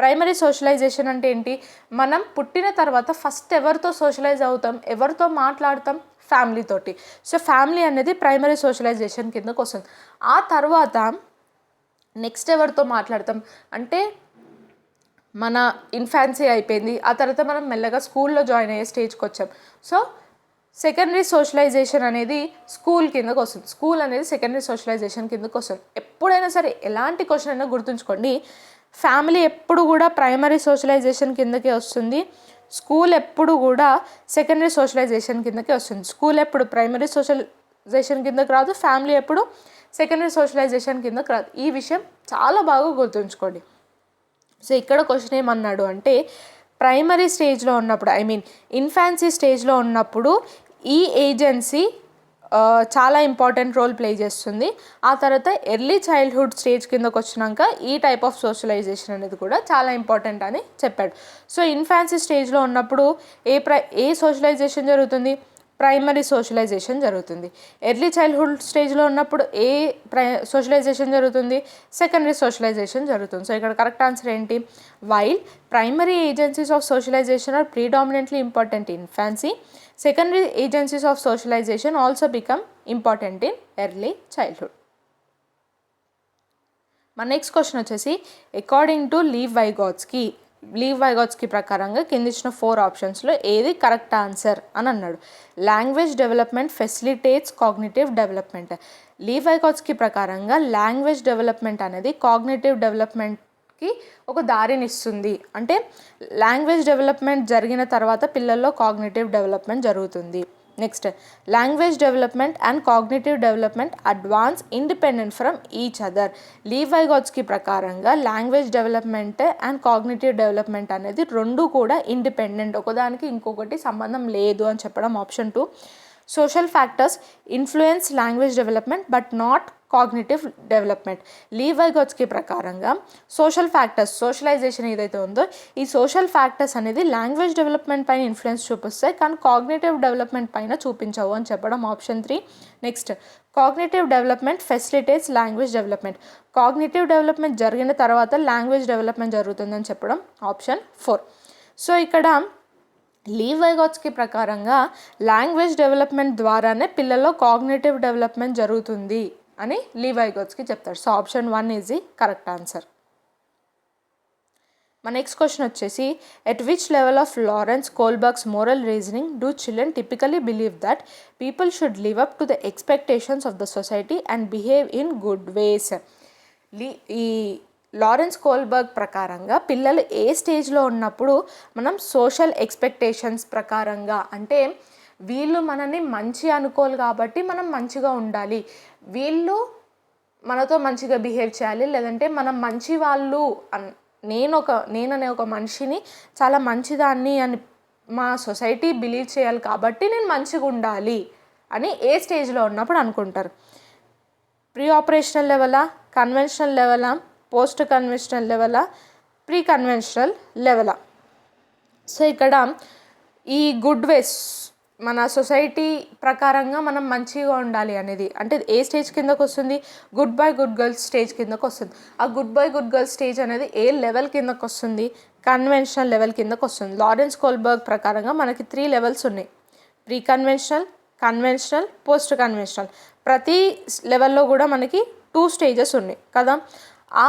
ప్రైమరీ సోషలైజేషన్ అంటే ఏంటి? మనం పుట్టిన తర్వాత ఫస్ట్ ఎవరితో సోషలైజ్ అవుతాం, ఎవరితో మాట్లాడతాం? ఫ్యామిలీ తోటి. సో ఫ్యామిలీ అనేది ప్రైమరీ సోషలైజేషన్ కిందకు వస్తుంది. ఆ తర్వాత నెక్స్ట్ ఎవరితో మాట్లాడతాం అంటే మన ఇన్ఫాన్సీ అయిపోయింది, ఆ తర్వాత మనం మెల్లగా స్కూల్లో జాయిన్ అయ్యే స్టేజ్కి వచ్చాం. సో సెకండరీ సోషలైజేషన్ అనేది స్కూల్ కిందకు వస్తుంది. స్కూల్ అనేది సెకండరీ సోషలైజేషన్ కిందకు వస్తుంది. ఎప్పుడైనా సరే ఎలాంటి క్వశ్చన్ అయినా గుర్తుంచుకోండి, ఫ్యామిలీ ఎప్పుడు కూడా ప్రైమరీ సోషలైజేషన్ కిందకే వస్తుంది, స్కూల్ ఎప్పుడు కూడా సెకండరీ సోషలైజేషన్ కిందకే వస్తుంది. స్కూల్ ఎప్పుడు ప్రైమరీ సోషలైజేషన్ కిందకి రాదు, ఫ్యామిలీ ఎప్పుడు సెకండరీ సోషలైజేషన్ కిందకి రాదు. ఈ విషయం చాలా బాగా గుర్తుంచుకోండి. సో ఇక్కడ క్వశ్చన్ ఏమన్నాడు అంటే ప్రైమరీ స్టేజ్లో ఉన్నప్పుడు, ఐ మీన్ ఇన్ఫాన్సీ స్టేజ్లో ఉన్నప్పుడు ఈ ఏజెన్సీ చాలా ఇంపార్టెంట్ రోల్ ప్లే చేస్తుంది. ఆ తర్వాత ఎర్లీ చైల్డ్హుడ్ స్టేజ్ కిందకు వచ్చినాక ఈ టైప్ ఆఫ్ సోషలైజేషన్ అనేది కూడా చాలా ఇంపార్టెంట్ అని చెప్పాడు. సో ఇన్ఫాన్సీ స్టేజ్లో ఉన్నప్పుడు ఏ సోషలైజేషన్ జరుగుతుంది? ప్రైమరీ సోషలైజేషన్ జరుగుతుంది. ఎర్లీ చైల్డ్హుడ్ స్టేజ్లో ఉన్నప్పుడు సోషలైజేషన్ జరుగుతుంది? సెకండరీ సోషలైజేషన్ జరుగుతుంది. సో ఇక్కడ కరెక్ట్ ఆన్సర్ ఏంటి? While primary agencies of socialization are predominantly important in infancy, secondary agencies of socialization also become important in early childhood. మన next question వచ్చేసి according to leave Vygotsky ప్రకారంగా కింద ఇచ్చిన 4 ఆప్షన్స్లో ఏది కరెక్ట్ ఆన్సర్ అని అన్నాడు. Language development facilitates cognitive development. Leave Vygotsky ప్రకారంగా లాంగ్వేజ్ డెవలప్మెంట్ అనేది కాగ్నిటివ్ డెవలప్మెంట్కి ఒక దారినిస్తుంది. అంటే లాంగ్వేజ్ డెవలప్మెంట్ జరిగిన తర్వాత పిల్లల్లో కాగ్నిటివ్ డెవలప్మెంట్ జరుగుతుంది. Next language development and cognitive development advance independent from each other. Lev Vygotsky ప్రకారంగా language development and cognitive development అనేది రెండు కూడా ఇండిపెండెంట్, ఒకదానికి ఇంకొకటి సంబంధం లేదు అని చెప్పడం option 2. Social factors influence language development but not cognitive development. Leave Vygotsky ప్రకారంగా సోషల్ ఫ్యాక్టర్స్, సోషలైజేషన్ ఏదైతే ఉందో ఈ సోషల్ ఫ్యాక్టర్స్ అనేది లాంగ్వేజ్ డెవలప్మెంట్ పైన ఇన్ఫ్లుయెన్స్ చూపిస్తాయి కానీ కాగ్నిటివ్ డెవలప్మెంట్ పైన చూపించవు అని చెప్పడం option 3. Next cognitive development facilitates language development. Cognitive development జరిగిన తర్వాత లాంగ్వేజ్ డెవలప్మెంట్ జరుగుతుందని చెప్పడం ఆప్షన్ 4. సో ఇక్కడ లీవ్ వైగోట్స్కి ప్రకారంగా లాంగ్వేజ్ డెవలప్మెంట్ ద్వారానే పిల్లల్లో కాగ్నిటివ్ డెవలప్మెంట్ జరుగుతుంది అని లీవ్ వైగోట్స్కి చెప్తాడు. So option 1 is the correct answer. మా నెక్స్ట్ క్వశ్చన్ వచ్చేసి at which level of Lawrence Kohlberg's moral reasoning do children typically believe that people should live up to the expectations of the society and behave in good ways. ఈ Lawrence Kohlberg ప్రకారంగా పిల్లలు ఏ స్టేజ్లో ఉన్నప్పుడు మనం social expectations ప్రకారంగా, అంటే వీళ్ళు మనని మంచి అనుకోవాలి కాబట్టి మనం మంచిగా ఉండాలి, వీళ్ళు మనతో మంచిగా బిహేవ్ చేయాలి, లేదంటే మనం మంచి వాళ్ళు నేననే ఒక మనిషిని చాలా మంచిదాన్ని అని మా సొసైటీ బిలీవ్ చేయాలి కాబట్టి నేను మంచిగా ఉండాలి అని ఏ స్టేజ్లో ఉన్నప్పుడు అనుకుంటారు? ప్రీ ఆపరేషనల్ లెవెలా, కన్వెన్షనల్ లెవెలా, పోస్ట్ కన్వెన్షనల్ లెవెలా, ప్రీ కన్వెన్షనల్ లెవెలా? సో ఇక్కడ ఈ గుడ్ వేస్ మన సొసైటీ ప్రకారంగా మనం మంచిగా ఉండాలి అనేది అంటే ఏ స్టేజ్ కిందకు వస్తుంది? Good bye good girls stage కిందకు వస్తుంది. ఆ good bye good girls stage అనేది ఏ లెవెల్ కిందకు వస్తుంది? కన్వెన్షనల్ లెవెల్ కిందకు వస్తుంది. లారెన్స్ కోల్బర్గ్ ప్రకారంగా మనకి 3 లెవెల్స్ ఉన్నాయి: pre conventional, conventional, post conventional. ప్రతి లెవెల్లో కూడా మనకి 2 స్టేజెస్ ఉన్నాయి కదా.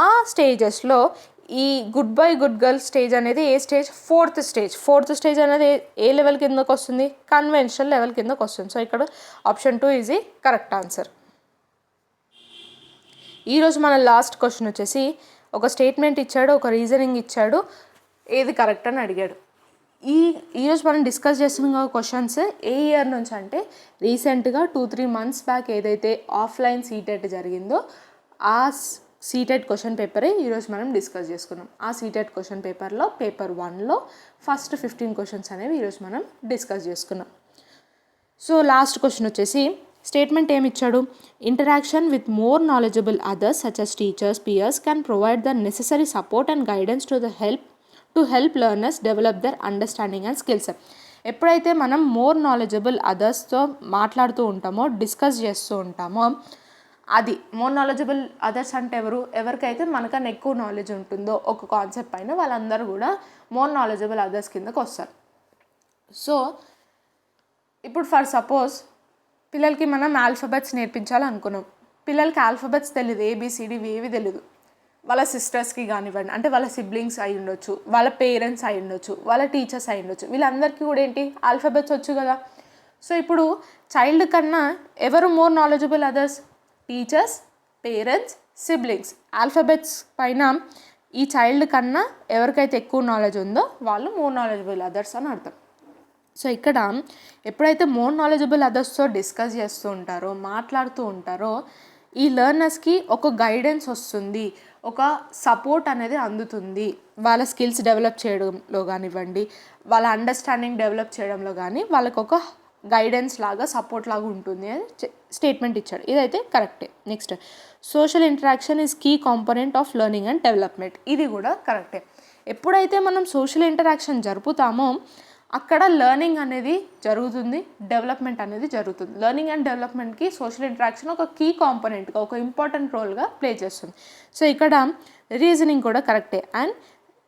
ఆ స్టేజెస్లో ఈ good bye good girl stage అనేది ఏ స్టేజ్? ఫోర్త్ స్టేజ్ అనేది ఏ లెవెల్ కిందకు వస్తుంది? కన్వెన్షనల్ లెవెల్ కిందకు వస్తుంది. సో ఇక్కడ option 2 is the correct answer. ఈరోజు మన లాస్ట్ క్వశ్చన్ వచ్చేసి ఒక స్టేట్మెంట్ ఇచ్చాడు, ఒక రీజనింగ్ ఇచ్చాడు, ఏది కరెక్ట్ అని అడిగాడు. ఈరోజు మనం డిస్కస్ చేస్తున్న క్వశ్చన్స్ ఏ ఇయర్ నుంచి అంటే రీసెంట్గా 2-3 మంత్స్ బ్యాక్ ఏదైతే ఆఫ్లైన్ సీటెట్ జరిగిందో ఆ సీటెట్ క్వశ్చన్ పేపరే ఈరోజు మనం డిస్కస్ చేసుకున్నాం. ఆ సీటెట్ క్వశ్చన్ పేపర్లో పేపర్ 1లో ఫస్ట్ 15 క్వశ్చన్స్ అనేవి ఈరోజు మనం డిస్కస్ చేసుకున్నాం. సో లాస్ట్ క్వశ్చన్ వచ్చేసి స్టేట్మెంట్ ఏమి ఇచ్చాడు? Interaction with more knowledgeable others such as teachers, peers can provide the necessary support and guidance to help learners develop their understanding and skills. ఎప్పుడైతే మనం more knowledgeable అదర్స్తో మాట్లాడుతూ ఉంటామో, discuss చేస్తూ ఉంటామో, అది మోర్ నాలెడ్జబుల్ అదర్స్ అంటే ఎవరికైతే మనకన్నా ఎక్కువ నాలెడ్జ్ ఉంటుందో ఒక కాన్సెప్ట్ పైన వాళ్ళందరూ కూడా మోర్ నాలెడ్జబుల్ అదర్స్ కిందకు వస్తారు. సో ఇప్పుడు ఫర్ సపోజ్ పిల్లలకి మనం ఆల్ఫాబెట్స్ నేర్పించాలనుకున్నాం. పిల్లలకి ఆల్ఫాబెట్స్ తెలియదు, ABCD ఏవి తెలియదు. వాళ్ళ సిస్టర్స్కి కానివ్వండి, అంటే వాళ్ళ సిబ్లింగ్స్ అయి ఉండొచ్చు, వాళ్ళ పేరెంట్స్ అయి ఉండొచ్చు, వాళ్ళ టీచర్స్ అయి ఉండొచ్చు, వీళ్ళందరికీ కూడా ఏంటి ఆల్ఫాబెట్స్ వచ్చు కదా. సో ఇప్పుడు చైల్డ్ కన్నా ఎవరు more knowledgeable others? Teachers, parents, siblings. Alphabets పైన ఈ చైల్డ్ కన్నా ఎవరికైతే ఎక్కువ నాలెడ్జ్ ఉందో వాళ్ళు మోర్ నాలెడ్జబుల్ అదర్స్ అని అర్థం. సో ఇక్కడ ఎప్పుడైతే మోర్ నాలెడ్జబుల్ అదర్స్తో డిస్కస్ చేస్తూ ఉంటారో, మాట్లాడుతూ ఉంటారో, ఈ లెర్నర్స్కి ఒక గైడెన్స్ వస్తుంది, ఒక సపోర్ట్ అనేది అందుతుంది. వాళ్ళ స్కిల్స్ డెవలప్ చేయడంలో కానివ్వండి, వాళ్ళ అండర్స్టాండింగ్ డెవలప్ చేయడంలో కానీ వాళ్ళకు ఒక గైడెన్స్ లాగా సపోర్ట్ లాగా ఉంటుంది అని స్టేట్మెంట్ ఇచ్చాడు. ఇదైతే కరెక్టే. Next, social interaction is key component of learning and development. ఇది కూడా కరెక్టే. ఎప్పుడైతే మనం సోషల్ ఇంటరాక్షన్ జరుపుతామో అక్కడ లెర్నింగ్ అనేది జరుగుతుంది, డెవలప్మెంట్ అనేది జరుగుతుంది. లెర్నింగ్ అండ్ డెవలప్మెంట్కి సోషల్ ఇంటరాక్షన్ ఒక కీ కాంపోనెంట్గా, ఒక ఇంపార్టెంట్ రోల్గా ప్లే చేస్తుంది. సో ఇక్కడ రీజనింగ్ కూడా కరెక్టే అండ్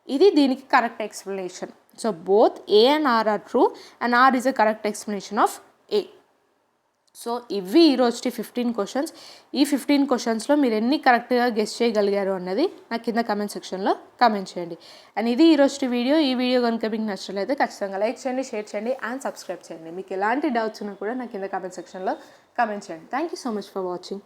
ఇది దీనికి correct explanation. So both A and R are true and R is a correct explanation of A. So ఇవి ఈరోజు 15 క్వశ్చన్స్. ఈ 15 క్వశ్చన్స్లో మీరు ఎన్ని కరెక్ట్గా గెస్ చేయగలిగారు అన్నది నాకు కింద కమెంట్ సెక్షన్లో కమెంట్ చేయండి. అండ్ ఇది ఈరోజు వీడియో. ఈ వీడియో కనుక మీకు నచ్చినట్లయితే ఖచ్చితంగా లైక్ చేయండి, షేర్ చేయండి అండ్ సబ్స్క్రైబ్ చేయండి. మీకు ఎలాంటి డౌట్స్ ఉన్నా కూడా నాకు కింద కమెంట్ సెక్షన్లో కమెంట్ చేయండి. Thank you so much for watching.